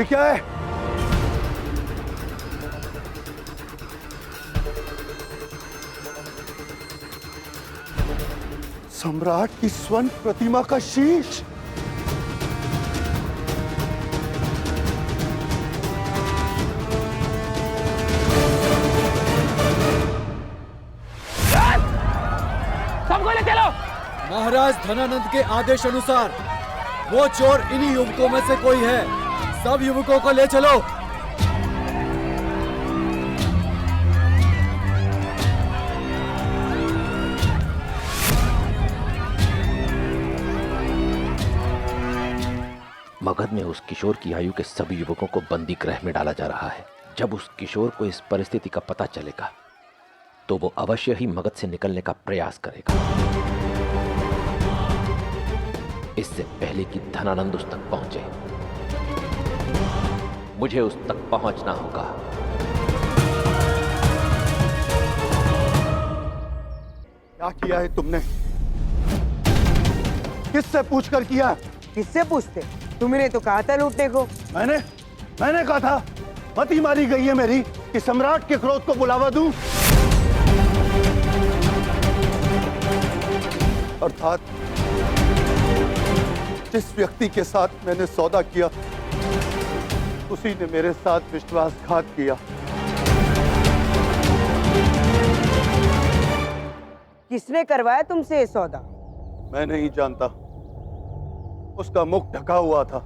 ये क्या है? सम्राट की स्वर्ण प्रतिमा का शीश। सबको ले चलो। महाराज धनानंद के आदेश अनुसार वो चोर इन्हीं युवकों में से कोई है। सब युवकों को ले चलो। मगध में उस किशोर की आयु के सभी युवकों को बंदी गृह में डाला जा रहा है। जब उस किशोर को इस परिस्थिति का पता चलेगा तो वो अवश्य ही मगध से निकलने का प्रयास करेगा। इससे पहले कि धनानंद उस तक पहुंचे, मुझे उस तक पहुंचना होगा। क्या किया है तुमने? किससे पूछकर किया? किससे पूछते? तुमने तो कहा था लूटने को। मैंने कहा था। मती मारी गई है मेरी कि सम्राट के क्रोध को बुलावा दूं। अर्थात जिस व्यक्ति के साथ मैंने सौदा किया उसी ने मेरे साथ विश्वासघात किया। किसने करवाया तुमसे ये सौदा? मैं नहीं जानता। उसका मुख ढका हुआ था।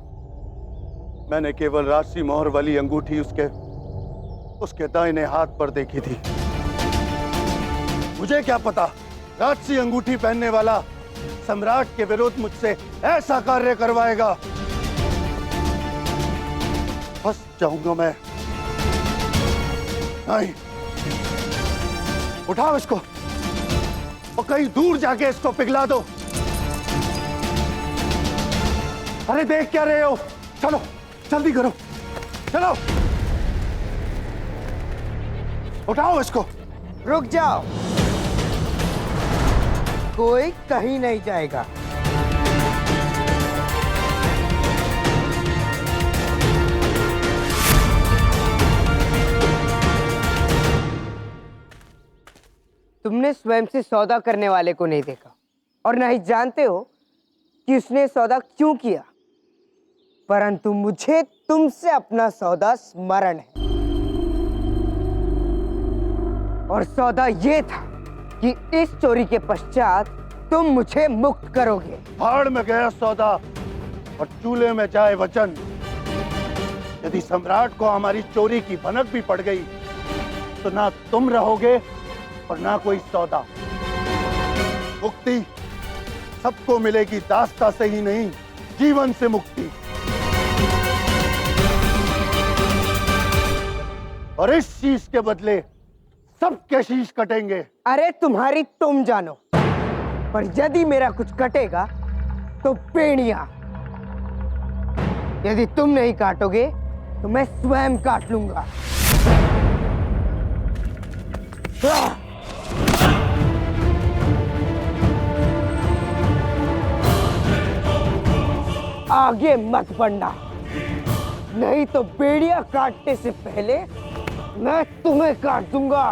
मैंने केवल राशि मोहर वाली अंगूठी उसके दाहिने हाथ पर देखी थी। मुझे क्या पता राशि अंगूठी पहनने वाला सम्राट के विरुद्ध मुझसे ऐसा कार्य करवाएगा। फंस जाऊंगा मैं। नहीं, उठाओ इसको और कहीं दूर जाके इसको पिघला दो। अरे देख क्या रहे हो? चलो जल्दी करो, चलो उठाओ इसको। रुक जाओ, कोई कहीं नहीं जाएगा। तुमने स्वयं से सौदा करने वाले को नहीं देखा और न ही जानते हो कि उसने सौदा क्यों किया, परंतु मुझे तुमसे अपना सौदा स्मरण है। और सौदा ये था कि इस चोरी के पश्चात तुम मुझे मुक्त करोगे। भाड़ में गया सौदा और चूल्हे में जाए वचन। यदि सम्राट को हमारी चोरी की भनक भी पड़ गई तो ना तुम रहोगे और ना कोई सौदा। मुक्ति सबको मिलेगी, दास्ता से ही नहीं, जीवन से मुक्ति। और इस शीश के बदले सबके शीश कटेंगे। अरे तुम्हारी तुम जानो, पर यदि मेरा कुछ कटेगा तो पेड़ियां। यदि तुम नहीं काटोगे तो मैं स्वयं काट लूंगा। आगे मत बढ़ना, नहीं तो बेड़िया काटने से पहले मैं तुम्हें काट दूंगा।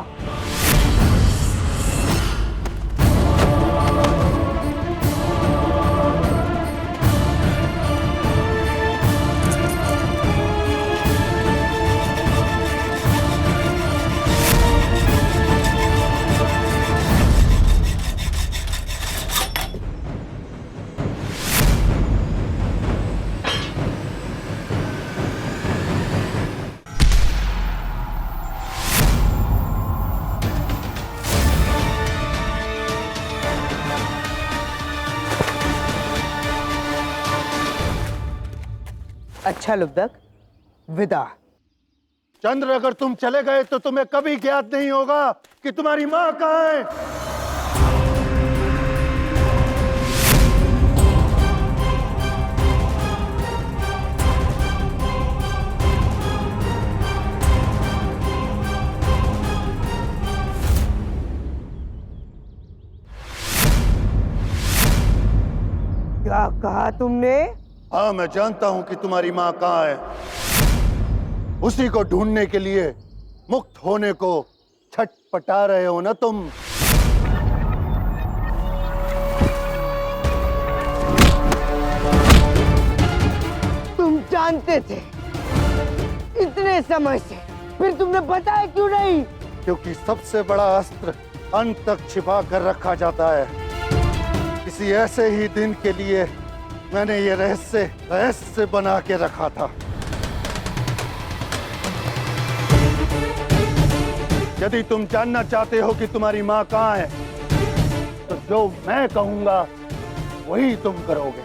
अच्छा लुब्धक, विदा। चंद्र, अगर तुम चले गए तो तुम्हें कभी ज्ञात नहीं होगा कि तुम्हारी मां कहाँ है। क्या कहा तुमने? हाँ, मैं जानता हूं कि तुम्हारी मां कहाँ है। उसी को ढूंढने के लिए मुक्त होने को छटपटा रहे हो ना तुम। तुम जानते थे इतने समय से, फिर तुमने बताया क्यों नहीं? क्योंकि सबसे बड़ा अस्त्र अंत तक छिपा कर रखा जाता है। किसी ऐसे ही दिन के लिए मैंने ये रहस्य बना के रखा था। यदि तुम जानना चाहते हो कि तुम्हारी माँ कहाँ है, तो जो मैं कहूंगा वही तुम करोगे।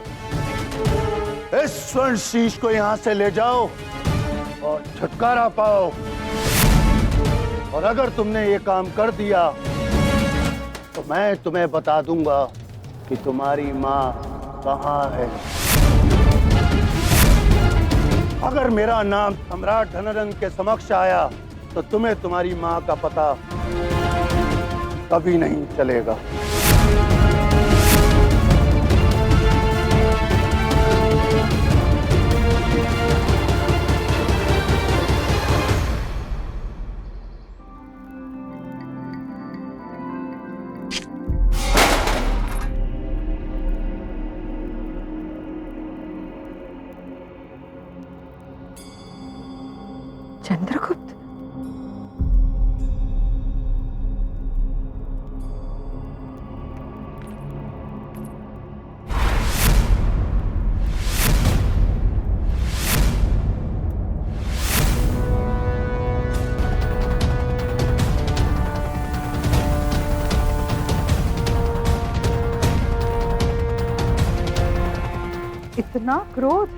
इस स्वर्ण शीश को यहाँ से ले जाओ और छुटकारा पाओ। और अगर तुमने ये काम कर दिया तो मैं तुम्हें बता दूंगा कि तुम्हारी माँ कहाँ है। अगर मेरा नाम सम्राट धनानंद के समक्ष आया तो तुम्हें तुम्हारी माँ का पता कभी नहीं चलेगा। चंद्रगुप्त, इतना क्रोध!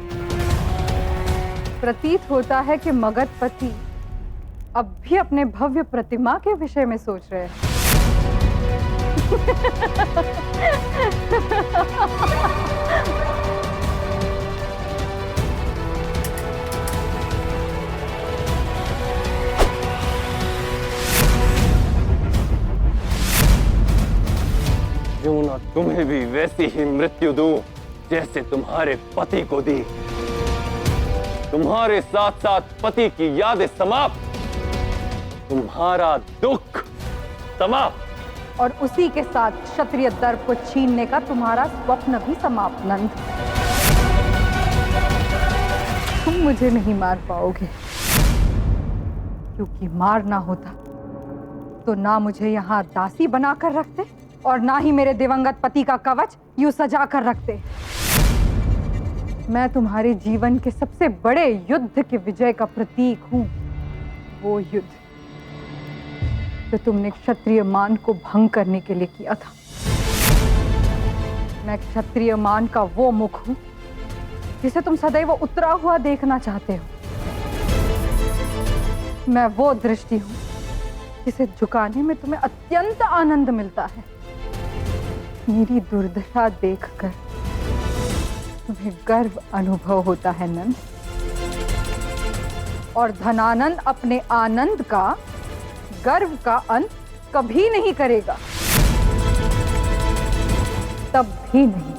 प्रतीत होता है कि मगधपति अब भी अपने भव्य प्रतिमा के विषय में सोच रहे हैं। क्यों ना तुम्हें भी वैसी ही मृत्यु दूं जैसे तुम्हारे पति को दी। तुम्हारे साथ साथ पति की यादें समाप्त, तुम्हारा दुख समाप्त, और उसी के साथ क्षत्रिय दर्प को छीनने का तुम्हारा स्वप्न भी समाप्त। नंद, तुम मुझे नहीं मार पाओगे, क्योंकि मारना होता तो ना मुझे यहाँ दासी बनाकर रखते और ना ही मेरे दिवंगत पति का कवच यूं सजा कर रखते। मैं तुम्हारे जीवन के सबसे बड़े युद्ध के विजय का प्रतीक हूं। वो युद्ध जो तुमने क्षत्रिय मान को भंग करने के लिए किया था। मैं क्षत्रिय मान का वो मुख हूं जिसे तुम सदैव उतरा हुआ देखना चाहते हो। मैं वो दृष्टि हूं जिसे झुकाने में तुम्हें अत्यंत आनंद मिलता है। मेरी दुर्दशा देखकर तुम्हें गर्व अनुभव होता है नंद, और धनानंद अपने आनंद का, गर्व का अंत कभी नहीं करेगा। तब भी नहीं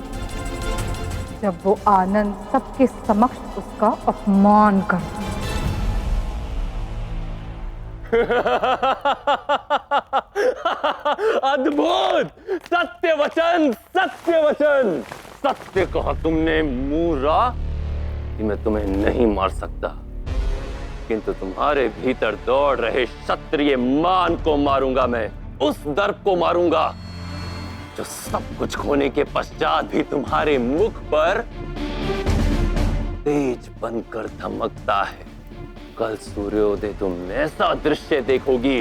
जब वो आनंद सबके समक्ष उसका अपमान करे। अद्भुत! सत्य वचन, सत्य वचन! सत्य कहा तुमने मूर्रा कि मैं तुम्हें नहीं मार सकता, किंतु तुम्हारे भीतर दौड़ रहे क्षत्रिय मान को मारूंगा। मैं उस दर्प को मारूंगा जो सब कुछ खोने के पश्चात भी तुम्हारे मुख पर तेज बनकर धमकता है। कल सूर्योदय तुम ऐसा दृश्य देखोगी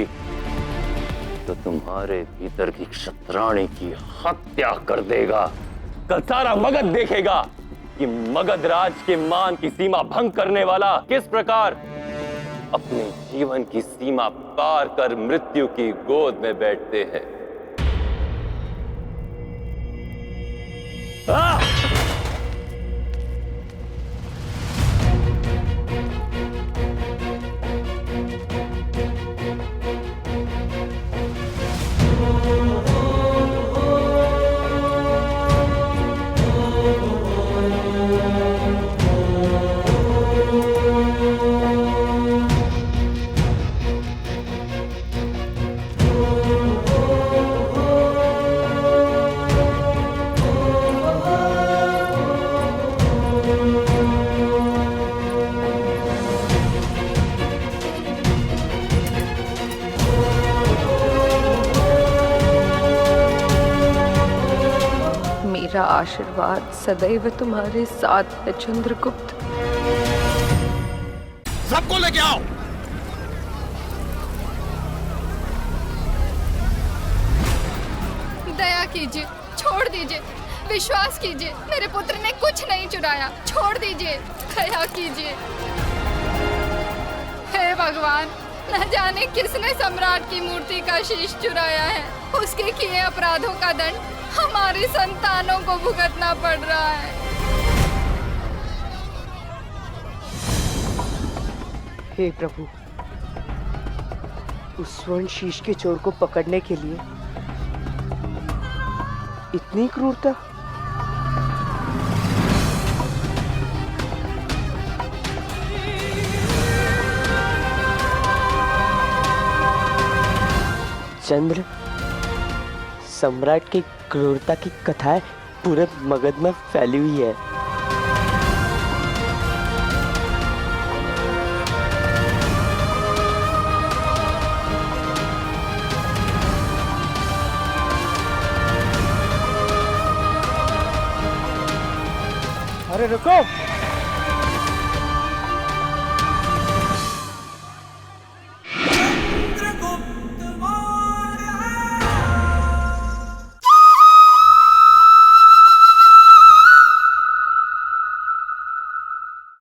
तो तुम्हारे भीतर की क्षत्राणी की हत्या कर देगा। कल सारा मगध देखेगा कि मगध राज के मान की सीमा भंग करने वाला किस प्रकार अपने जीवन की सीमा पार कर मृत्यु की गोद में बैठते हैं। मेरा आशीर्वाद सदैव तुम्हारे साथ है चंद्रगुप्त। सबको लेके आओ। दया कीजिए, छोड़ दीजिए, विश्वास कीजिए, मेरे पुत्र ने कुछ नहीं चुराया, छोड़ दीजिए, दया कीजिए। हे भगवान, न जाने किसने सम्राट की मूर्ति का शीश चुराया है। उसके किए अपराधों का दंड हमारी संतानों को भुगतना पड़ रहा है। हे प्रभु, उस स्वर्ण शीश के चोर को पकड़ने के लिए इतनी क्रूरता। चंद्र, सम्राट की क्रूरता की कथाएं पूरे मगध में फैली हुई है। अरे रुको!